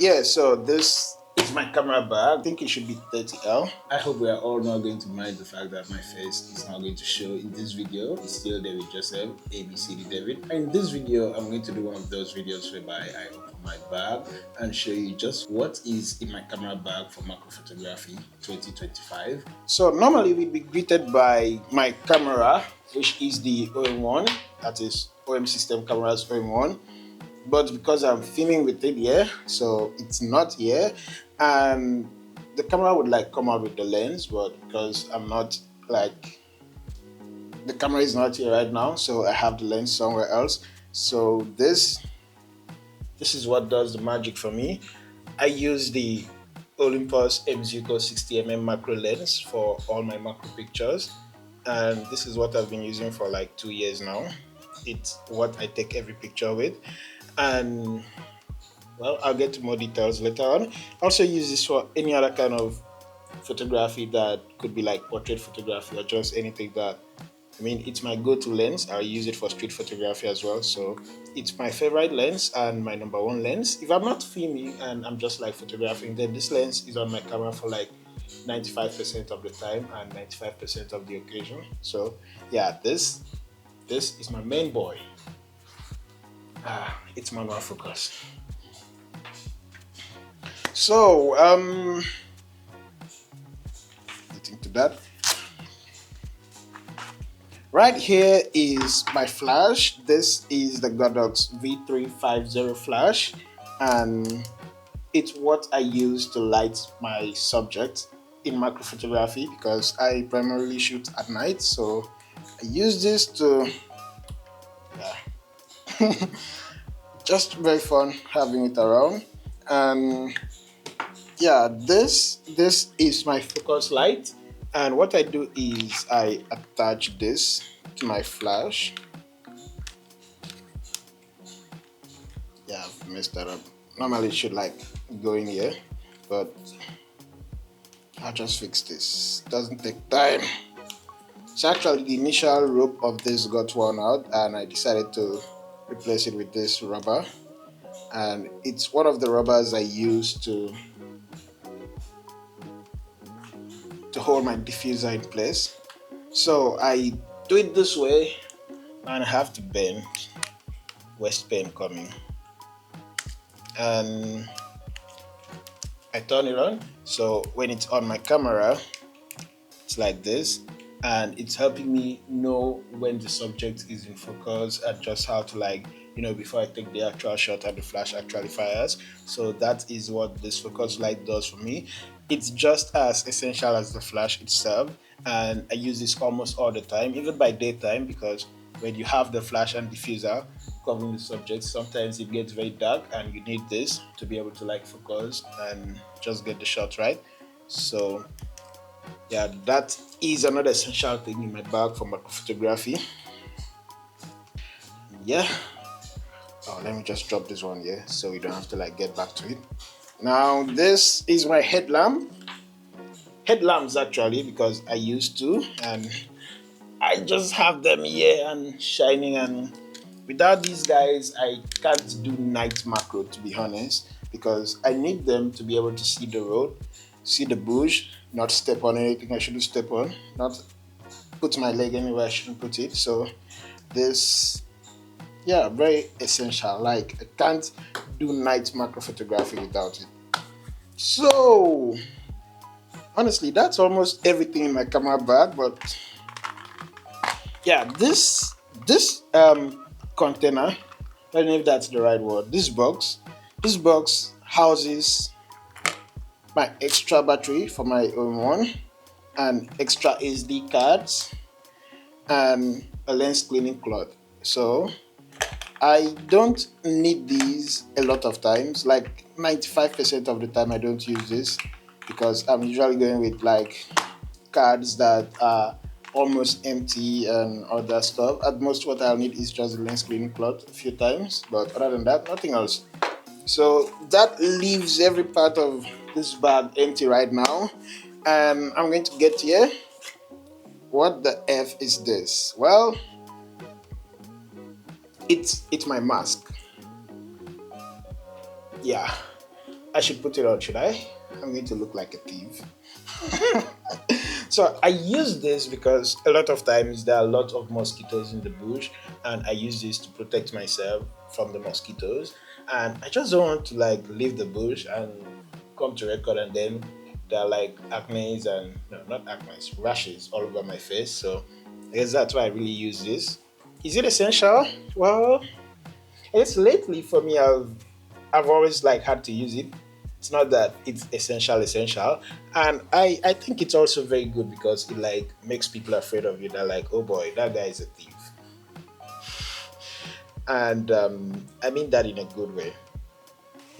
Yeah, so this is my camera bag. I think it should be 30L. I hope we are all not going to mind the fact that my face is not going to show in this video. It's still David Joseph, ABCD David. And in this video, I'm going to do one of those videos whereby I open my bag and show you just what is in my camera bag for macro photography 2025. So normally we'd be greeted by my camera, which is the OM1, that is OM System Cameras OM1. But because I'm filming with it here, so it's not here, and the camera would like come out with the lens, but because I'm not like, the camera is not here right now, so I have the lens somewhere else. So this is what does the magic for me. I use the Olympus M-Zuiko 60mm macro lens for all my macro pictures, and this is what I've been using for like 2 years now. It's what I take every picture with. And well, I'll get to more details later on. I also use this for any other kind of photography that could be like portrait photography or just anything that, I mean, it's my go-to lens. I use it for street photography as well. So it's my favorite lens and my number one lens. If I'm not filming and I'm just like photographing, then this lens is on my camera for like 95% of the time and 95% of the occasion. So yeah, this is my main boy. It's manual focus. So getting to that. Right here is my flash. This is the Godox V350 flash, and it's what I use to light my subject in macro photography because I primarily shoot at night. So I use this to just very fun having it around. And yeah, this is my focus light, and what I do is I attach this to my flash. Yeah, I've messed that up. Normally it should like go in here, but I'll just fix this. Doesn't take time. So actually the initial rope of this got worn out, and I decided to replace it with this rubber, and it's one of the rubbers I use to hold my diffuser in place. So I do it this way, and I have to bend. West pain coming, and I turn it on. So when it's on my camera, it's like this, and it's helping me know when the subject is in focus and just how to, like, you know, before I take the actual shot and the flash actually fires. So that is what this focus light does for me. It's just as essential as the flash itself, and I use this almost all the time, even by daytime, because when you have the flash and diffuser covering the subject, sometimes it gets very dark and you need this to be able to like focus and just get the shot right. So yeah, that is another essential thing in my bag for macro photography. Yeah. Oh, let me just drop this one here so we don't have to like get back to it. Now this is my headlamp. Headlamps actually, because I used to, and I just have them here and shining, and without these guys I can't do night macro, to be honest, because I need them to be able to see the road, see the bush, not step on anything I shouldn't step on, not put my leg anywhere I shouldn't put it. So this, yeah, very essential. Like I can't do night macro photography without it. So honestly, that's almost everything in my camera bag. But yeah, this container, I don't know if that's the right word. This box houses my extra battery for my own one, and extra SD cards, and a lens cleaning cloth. So I don't need these a lot of times. Like 95% of the time I don't use this because I'm usually going with like cards that are almost empty and all that stuff. At most what I'll need is just the lens cleaning cloth a few times, but other than that, nothing else. So that leaves every part of this bag empty right now, and I'm going to get here. What the F is this? Well, it's my mask. Yeah, I should put it on, should I? I'm going to look like a thief. So I use this because a lot of times there are a lot of mosquitoes in the bush, and I use this to protect myself from the mosquitoes. And I just don't want to like leave the bush and come to record and then there are like acne and no, not acne, rashes all over my face. So I guess that's why I really use this. Is it essential? Well, it's lately for me. I've always like had to use it. It's not that it's essential, and I think it's also very good because it like makes people afraid of you. They're like, oh boy, that guy is a thief, and I mean that in a good way.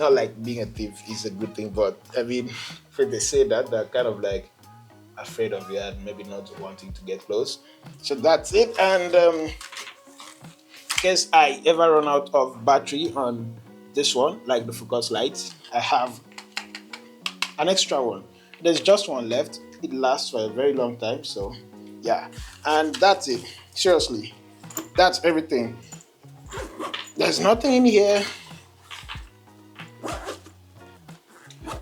Not like being a thief is a good thing, but I mean, when they say that, they're kind of like afraid of you and maybe not wanting to get close. So that's it, and in case I ever run out of battery on this one, like the focus light, I have an extra one. There's just one left. It lasts for a very long time, so yeah. And that's it. Seriously, that's everything. There's nothing in here,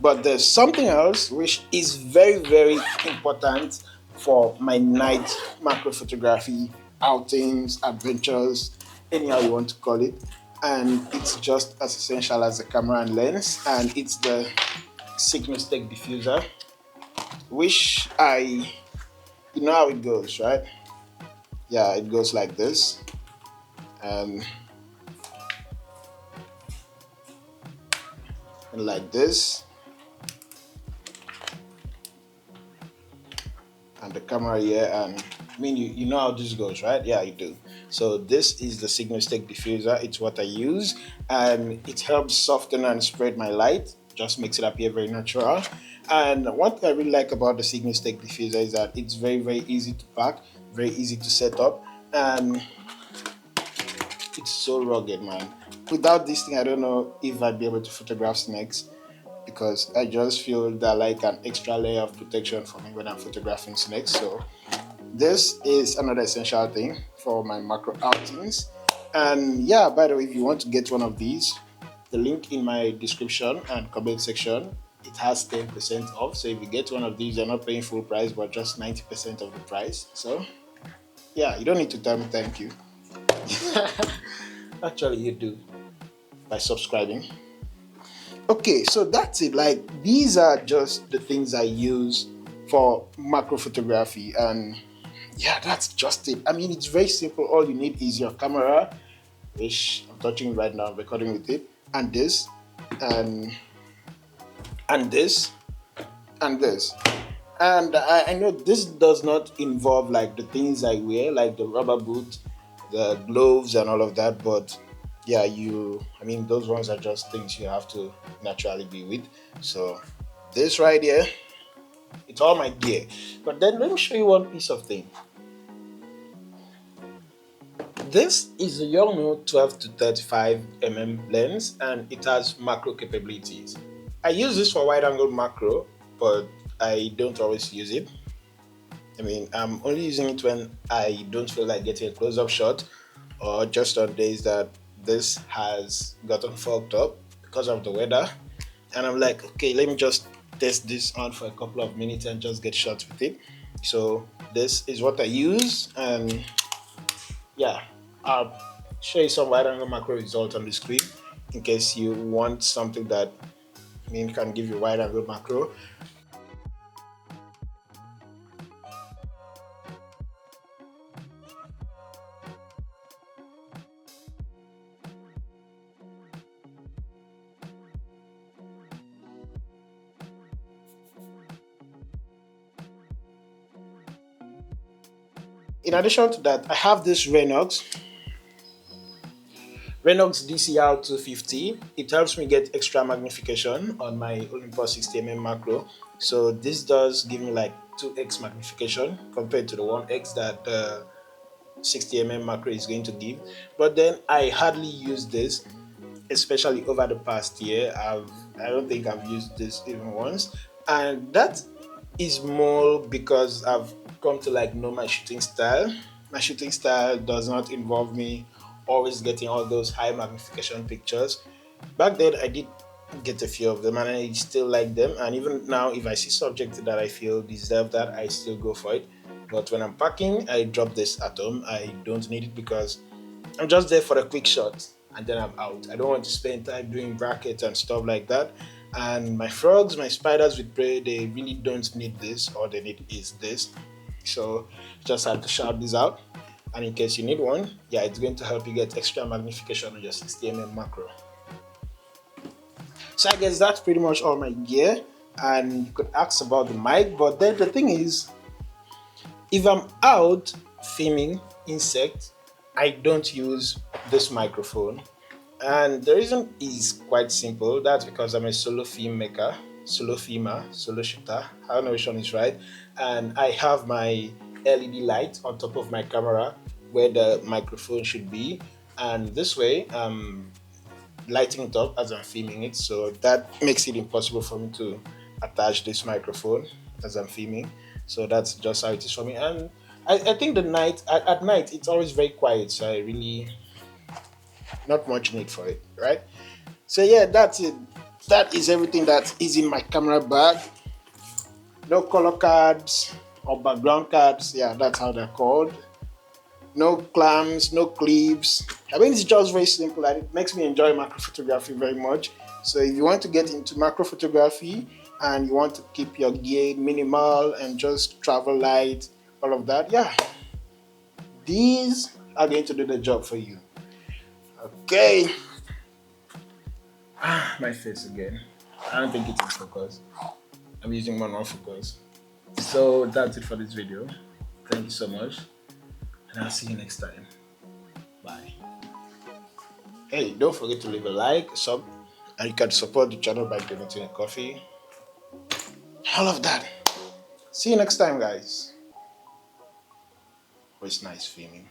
but there's something else which is very, very important for my night macro photography outings, adventures, anyhow you want to call it. And it's just as essential as the camera and lens, and it's the signal stack diffuser, which you know how it goes, right? Yeah, it goes like this, and like this, and the camera here, and I mean you know how this goes, right? Yeah, you do. So this is the signal stack diffuser. It's what I use, and it helps soften and spread my light, just makes it appear very natural. And what I really like about the signal stack diffuser is that it's very, very easy to pack, very easy to set up, and it's so rugged, man. Without this thing, I don't know if I'd be able to photograph snakes, because I just feel that like an extra layer of protection for me when I'm photographing snakes. So this is another essential thing for my macro outings. And yeah, by the way, if you want to get one of these, the link in my description and comment section, it has 10% off. So if you get one of these, you're not paying full price, but just 90% of the price. So yeah, you don't need to tell me thank you. Actually, you do by subscribing. Okay, so that's it. Like, these are just the things I use for macro photography, and yeah, that's just it. I mean, it's very simple. All you need is your camera, which I'm touching right now, I'm recording with it, and this, and this, and this. And I know this does not involve like the things I wear, like the rubber boot, the gloves, and all of that, but yeah, I mean, those ones are just things you have to naturally be with. So this right here, it's all my gear. But then let me show you one piece of thing. This is a Yongnuo 12 to 35 lens, and it has macro capabilities. I use this for wide angle macro, but I don't always use it. I mean, I'm only using it when I don't feel like getting a close-up shot, or just on days that this has gotten fogged up because of the weather, and I'm like, okay, let me just test this on for a couple of minutes and just get shots with it. So this is what I use, and yeah, I'll show you some wide angle macro results on the screen in case you want something that can give you wide angle macro. In addition to that, I have this Renox DCR 250. It helps me get extra magnification on my Olympus 60mm macro. So this does give me like 2x magnification compared to the 1x that the 60mm macro is going to give. But then I hardly use this, especially over the past year. I don't think I've used this even once, and that is more because I've come to like know my shooting style. My shooting style does not involve me always getting all those high magnification pictures. Back then I did get a few of them, and I still like them. And even now, if I see subjects that I feel deserve that, I still go for it. But when I'm packing, I drop this at home. I don't need it because I'm just there for a quick shot and then I'm out. I don't want to spend time doing brackets and stuff like that. And my frogs, my spiders with prey, they really don't need this. All they need is this. So just have to shout this out. And in case you need one, yeah, it's going to help you get extra magnification on your 60mm macro. So I guess that's pretty much all my gear. And you could ask about the mic, but then the thing is, if I'm out filming insects, I don't use this microphone. And the reason is quite simple. That's because I'm a solo filmmaker, solo filmer, solo shooter. I don't know which one is right. And I have my LED light on top of my camera where the microphone should be. And this way, lighting it up as I'm filming it. So that makes it impossible for me to attach this microphone as I'm filming. So that's just how it is for me. And I think at night it's always very quiet. So I really not much need for it, right? So yeah, that's it. That is everything that is in my camera bag. No color cards or background cards. Yeah, that's how they're called. No clamps, no clips. I mean, it's just very simple and it makes me enjoy macro photography very much. So if you want to get into macro photography and you want to keep your gear minimal and just travel light, all of that, yeah, these are going to do the job for you. Okay. My face again. I don't think it's in focus. I'm using one on focus. So that's it for this video. Thank you so much. And I'll see you next time. Bye. Hey, don't forget to leave a like, sub, and you can support the channel by donating a coffee. All of that. See you next time, guys. Always nice filming.